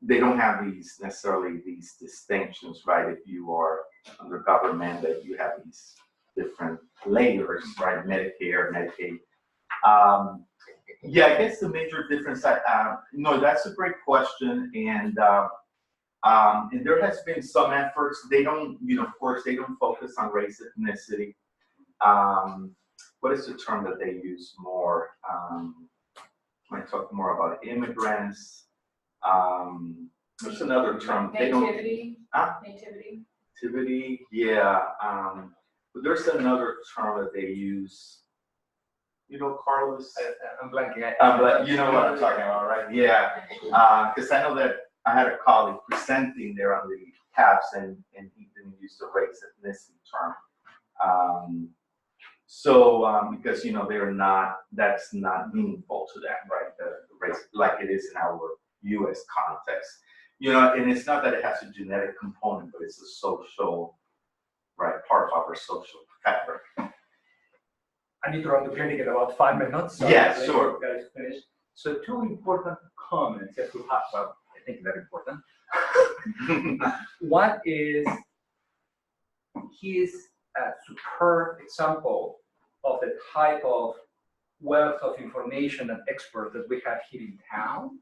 They don't have necessarily these distinctions, right? If you are under government, that you have these different layers, right? Medicare, Medicaid. Yeah, I guess the major difference, no, that's a great question. And there has been some efforts. They don't, of course, they don't focus on race, ethnicity. What is the term that they use more? I talk more about immigrants. There's another term. Nativity. Nativity. Nativity. Yeah. But there's another term that they use. Carlos. I'm blanking. You know what I'm talking about, right? Yeah. Because I know that I had a colleague presenting there on the CAHPS, and he didn't use the race ethnicity term. Because they're not, that's not meaningful to them, right? The race, like it is in our U.S. context, and it's not that it has a genetic component, but it's a social, right, part of our social fabric. I need to run to clinic in about 5 minutes. So yeah, sure. Guys, finish. So 2 important comments that we have. Well, I think very important. One is he's a superb example of the type of wealth of information and expert that we have here in town.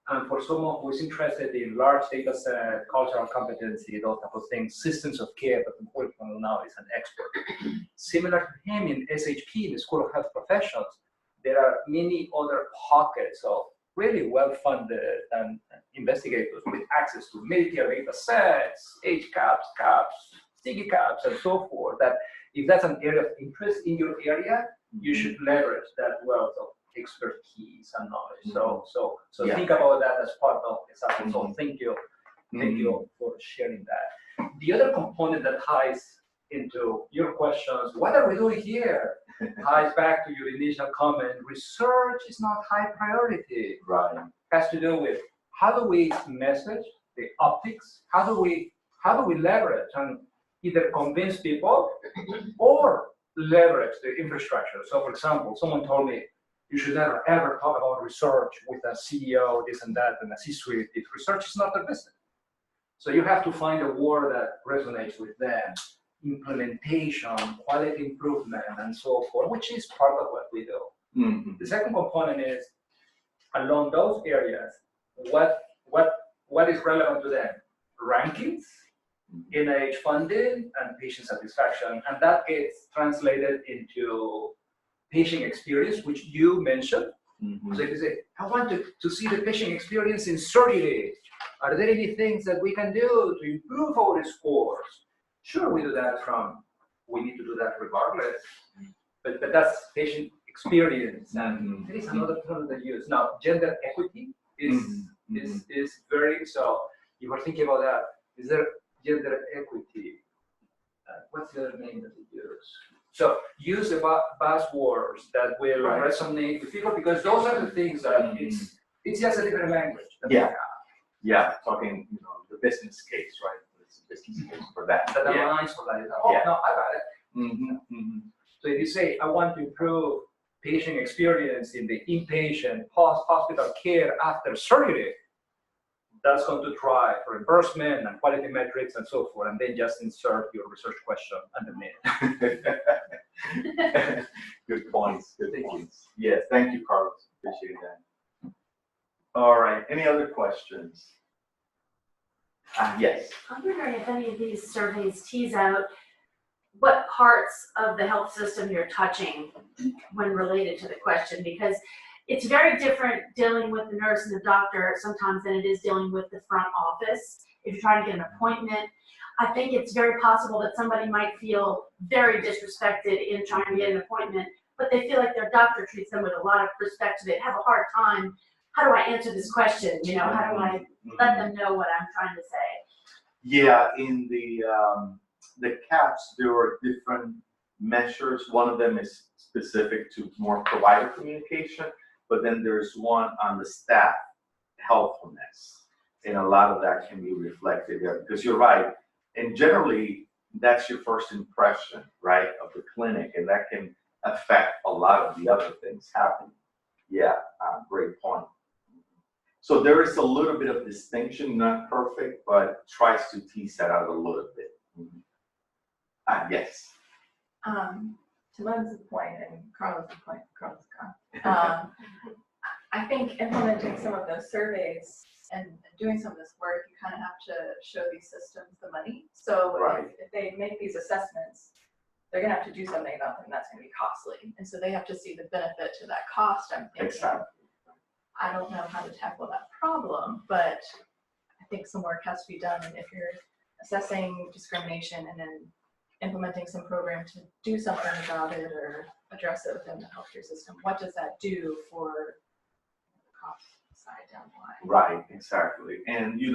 And for someone who is interested in large data set, cultural competency, those type of things, systems of care, but important now is an expert. Similar to him in SHP, the School of Health Professionals, there are many other pockets of really well-funded investigators with access to Medicare data sets, CAHPS, CAHPS, CCATH, and so forth, that if that's an area of interest in your area, you should leverage that wealth of expertise and knowledge. So yeah. Think about that as part of example. So thank you for sharing that. The other component that ties into your questions, what are we doing here? Ties back to your initial comment. Research is not high priority. Right. Has to do with how do we message the optics? How do we leverage and either convince people or leverage the infrastructure? So, for example, someone told me you should never ever talk about research with a CEO, this and that, and a C-suite. If research is not their business, so you have to find a word that resonates with them. Implementation, quality improvement, and so forth, which is part of what we do. The second component is along those areas, what is relevant to them? Rankings, NIH funding, and patient satisfaction, and that gets translated into patient experience, which you mentioned. So if you say, I want to see the patient experience in 30 days, are there any things that we can do to improve our scores? Sure, we do that we need to do that regardless, but that's patient experience, and there is another term that you use. Now, gender equity is very, so you were thinking about that. Is there gender equity? What's the other name that they use? So use the buzzwords that will resonate with people, because those are the things that it's just a different language. Yeah, talking, the business case, right? It's a business case for that. That aligns for that. Oh, no, I got it. So if you say, I want to improve patient experience in the inpatient hospital care after surgery, that's going to drive reimbursement and quality metrics and so forth, and then just insert your research question underneath. Good points. Yes, thank you, Carlos. Appreciate that. All right, any other questions? Yes. I'm wondering if any of these surveys tease out what parts of the health system you're touching when related to the question, because it's very different dealing with the nurse and the doctor sometimes than it is dealing with the front office. If you're trying to get an appointment, I think it's very possible that somebody might feel very disrespected in trying to get an appointment, but they feel like their doctor treats them with a lot of respect, so they have a hard time. How do I answer this question? How do I let them know what I'm trying to say? Yeah, in the CAHPS, there are different measures. One of them is specific to more provider communication, but then there's one on the staff helpfulness, and a lot of that can be reflected there, because you're right, and generally that's your first impression, right, of the clinic, and that can affect a lot of the other things happening. Yeah, great point. So there is a little bit of distinction, not perfect, but tries to tease that out a little bit. Yes. To Len's point and Carlos' point, I think implementing some of those surveys and doing some of this work, you kind of have to show these systems the money. So if they make these assessments, they're going to have to do something about them, and that's going to be costly. And so they have to see the benefit to that cost. I'm thinking, Exactly. I don't know how to tackle that problem, but I think some work has to be done. And if you're assessing discrimination and then implementing some program to do something about it or address it within the healthcare system, what does that do for the cost side down the line? Right, exactly. And, in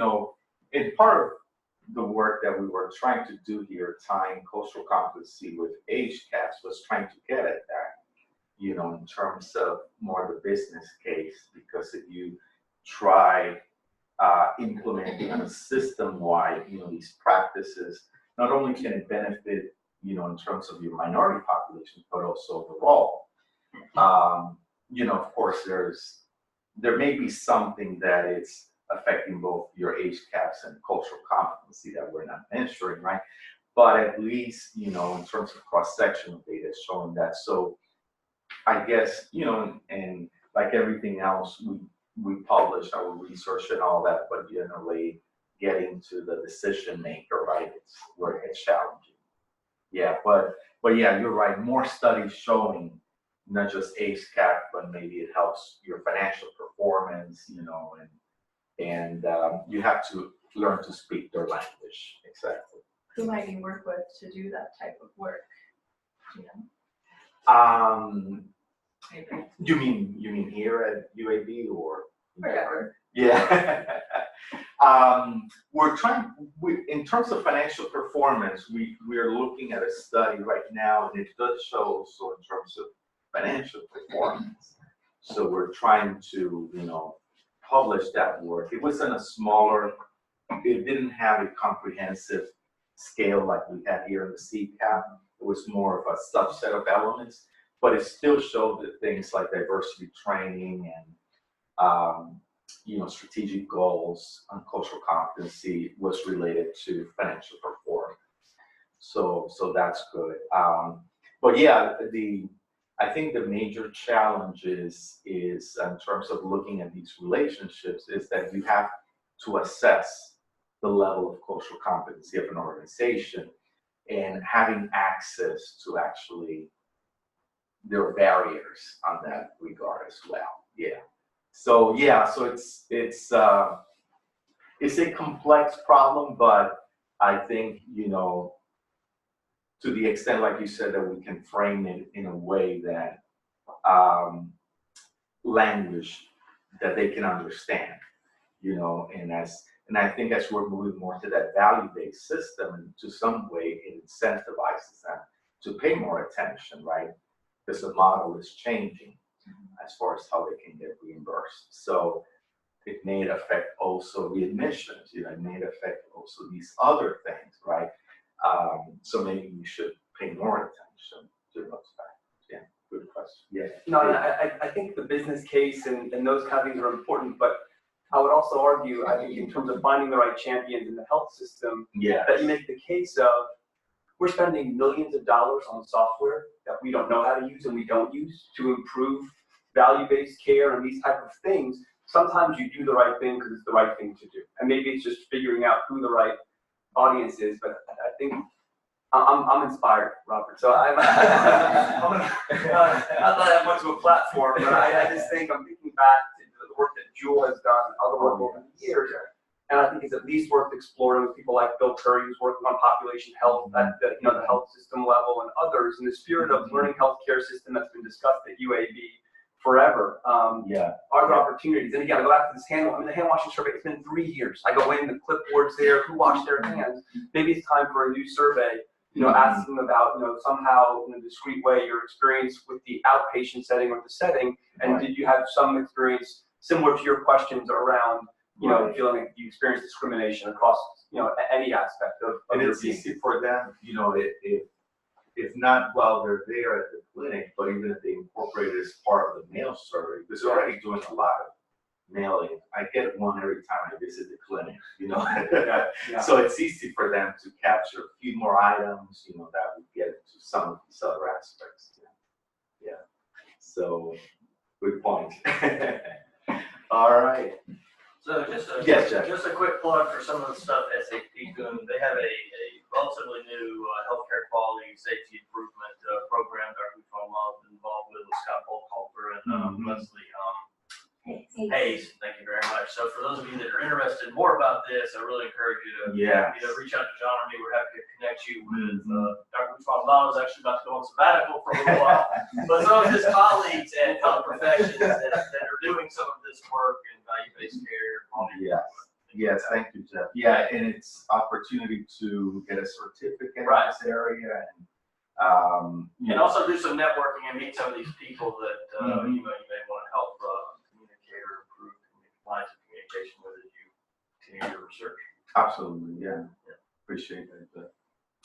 part of the work that we were trying to do here, tying cultural competency with age caps, was trying to get at that, in terms of more the business case, because if you try implementing on a system-wide, these practices, not only can it benefit, in terms of your minority population, but also overall. Of course, there may be something that it's affecting both your age caps and cultural competency that we're not mentioning, right? But at least, in terms of cross-sectional data showing that. So I guess, and like everything else, we publish our research and all that, but generally getting to the decision maker, right? It's where it's challenging. Yeah, but yeah, you're right. More studies showing not just age cap, but maybe it helps your financial performance, and you have to learn to speak their language. Exactly. Who might you work with to do that type of work? You mean here at UAB or Wherever. Yeah. We're trying, in terms of financial performance, we're looking at a study right now, and it does show also in terms of financial performance. So we're trying to, publish that work. It was in a smaller, it didn't have a comprehensive scale like we had here in the CCATH. It was more of a subset of elements, but it still showed that things like diversity training and strategic goals on cultural competency was related to financial performance. So that's good. But yeah, I think the major challenge is in terms of looking at these relationships is that you have to assess the level of cultural competency of an organization, and having access to actually, there are barriers on that regard as well. Yeah. So yeah, so it's a complex problem, but I think, you know, to the extent, like you said, that we can frame it in a way that language that they can understand, you know, and I think as we're moving more to that value-based system, and to some way it incentivizes them to pay more attention, right? Because the model is changing as far as how they can get reimbursed. So it may affect also the admissions, you know, it may affect also these other things, right? So maybe we should pay more attention to those factors. Yeah, good question. Yeah. No, I think the business case and those kind of things are important, but I would also argue, I think in terms of finding the right champions in the health system, Yeah. that you make the case of, we're spending millions of dollars on software that we don't know how to use and we don't use to improve value-based care and these type of things. Sometimes you do the right thing because it's the right thing to do. And maybe it's just figuring out who the right audience is, but I think I'm inspired, Robert. So I'm not that I have much of a platform, but I just think I'm thinking back to the work that Jewel has done, other work over the years, and I think it's at least worth exploring with people like Bill Curry, who's working on population health at the, you know, the health system level, and others in the spirit of learning healthcare system that's been discussed at UAB forever. Are there opportunities? And again, I go back to this the hand washing survey. It's been 3 years. I go in, the clipboard's there, who washed their hands. Maybe it's time for a new survey. You know, asking about, you know, somehow in a discrete way your experience with the outpatient setting or the setting, and did you have some experience similar to your questions around, you know, feeling like you experienced discrimination across, you know, any aspect of And your it's being. easy for them, you know, if not while they're there at the clinic, but even if they incorporate it as part of the mail survey, because they're already doing a lot of mailing. I get one every time I visit the clinic, you know. So it's easy for them to capture a few more items, you know, that would get into some of these other aspects. Yeah. So good point. All right. So just a, Yes, Jeff. just a quick plug for some of the stuff SAP doing. They have a relatively new healthcare quality safety improvement program Dr. Love involved with Scott Boltholfer and Leslie Hayes. Thank you very much. So for those of you that are interested more about this, I really encourage you to reach out to John or me. We're happy to connect you with Dr. Love is actually about to go on sabbatical for a little while, but some of his colleagues and health professions that are doing some of this work in value-based care. Yes, thank you, Jeff. Yeah, and it's opportunity to get a certificate in this area, and also do some networking and meet some of these people that you may want to help communicate or improve lines of communication with as you continue your research. Absolutely, yeah. Appreciate that.